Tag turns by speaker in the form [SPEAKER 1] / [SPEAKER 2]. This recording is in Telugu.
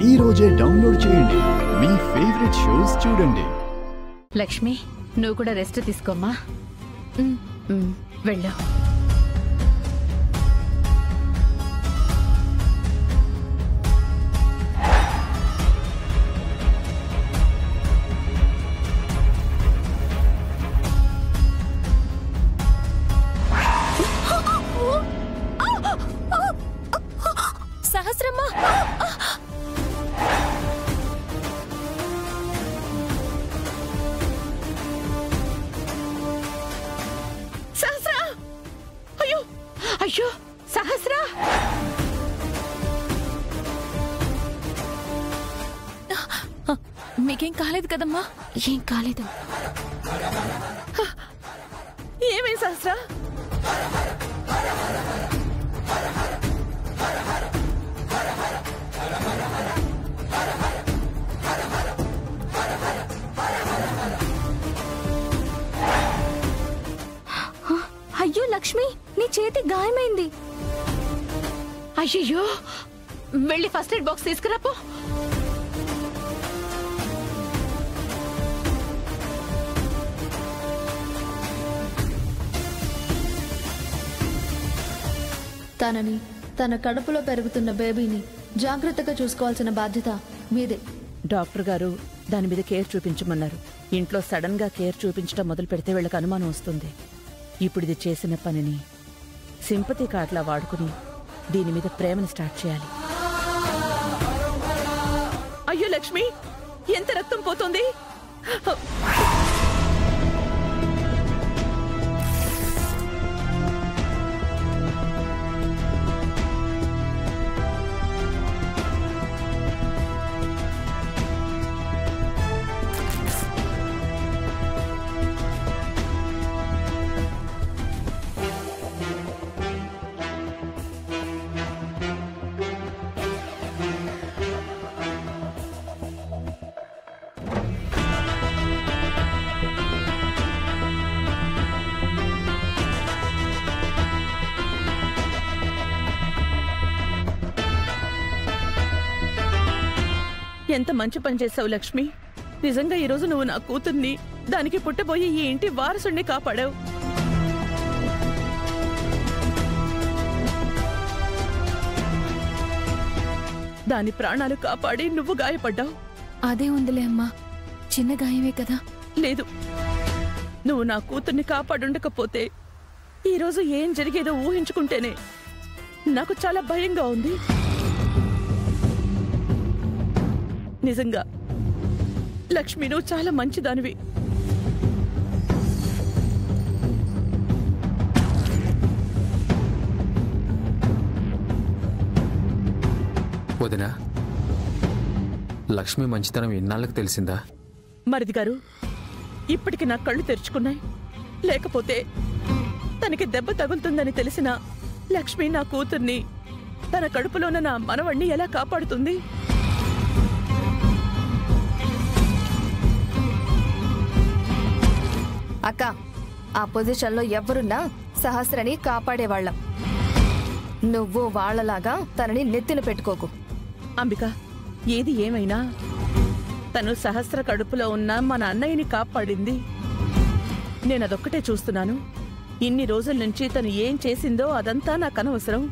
[SPEAKER 1] ఈ రోజే డౌన్లోడ్ చేయండి, మీ ఫేవరెట్ షోస్ చూడండి.
[SPEAKER 2] లక్ష్మి, నువ్వు కూడా రెస్ట్ తీసుకోమ్మా. వెళ్ళు.
[SPEAKER 3] సహస్రమ్మ,
[SPEAKER 2] సహస్ర! అయ్యో అయ్యో, సహస్ర!
[SPEAKER 3] మీకేం కాలేదు కదమ్మా? ఏం కాలేదు.
[SPEAKER 2] ఏమేం సహస్ర?
[SPEAKER 3] అయ్యో లక్ష్మి, నీ చేతి గాయమైంది.
[SPEAKER 2] అయ్యో, వెళ్ళి ఫస్ట్ ఎయిడ్ బాక్స్ తీసుకురాపో.
[SPEAKER 4] తనని, తన కడుపులో పెరుగుతున్న బేబీని జాగ్రత్తగా చూసుకోవాల్సిన బాధ్యత మీదే.
[SPEAKER 5] డాక్టర్ గారు దాని మీద కేర్ చూపించమన్నారు. ఇంట్లో సడన్ గా కేర్ చూపించడం మొదలు పెడితే వీళ్ళకి అనుమానం వస్తుంది. ఇప్పుడు ఇది చేసిన పనిని సింపతి కార్డ్లా వాడుకుని దీని మీద ప్రేమను స్టార్ట్ చేయాలి.
[SPEAKER 2] అయ్యో లక్ష్మి, ఎంత రక్తం పోతుంది! ఎంత మంచి పని చేసావు లక్ష్మి. నిజంగా ఈరోజు నువ్వు నా కూతుర్ని, దానికి పుట్టబోయి ఈ ఇంటి వారసుడిని కాపాడావు. దాని ప్రాణాలు కాపాడి నువ్వు గాయపడ్డావు.
[SPEAKER 3] అదే ఉందిలే అమ్మా, చిన్న గాయమే కదా.
[SPEAKER 2] లేదు, నువ్వు నా కూతుర్ని కాపాడుండకపోతే ఈరోజు ఏం జరిగేదో ఊహించుకుంటేనే నాకు చాలా భయంగా ఉంది. నిజంగా లక్ష్మి, నువ్వు చాలా మంచిదానివి.
[SPEAKER 6] వదినా, లక్ష్మి మంచితనం ఇన్నాళ్ళకి తెలిసిందా?
[SPEAKER 2] మరిది గారు, ఇప్పటికి నా కళ్ళు తెరుచుకున్నాయి. లేకపోతే తనకి దెబ్బ తగులుతుందని తెలిసిన లక్ష్మి నా కూతుర్ని, తన కడుపులోన నా మనవణ్ణి ఎలా కాపాడుతుంది?
[SPEAKER 7] అక్క, ఆ పొజిషన్లో ఎవరున్నా సహస్రని కాపాడేవాళ్ళం. నువ్వు వాళ్లలాగా తనని నెత్తిన పెట్టుకోకు.
[SPEAKER 2] అంబిక, ఏది ఏమైనా తను సహస్ర కడుపులో ఉన్న మన అన్నయ్యని కాపాడింది. నేనదొక్కటే చూస్తున్నాను. ఇన్ని రోజుల నుంచి తను ఏం చేసిందో అదంతా నాకు అనవసరం.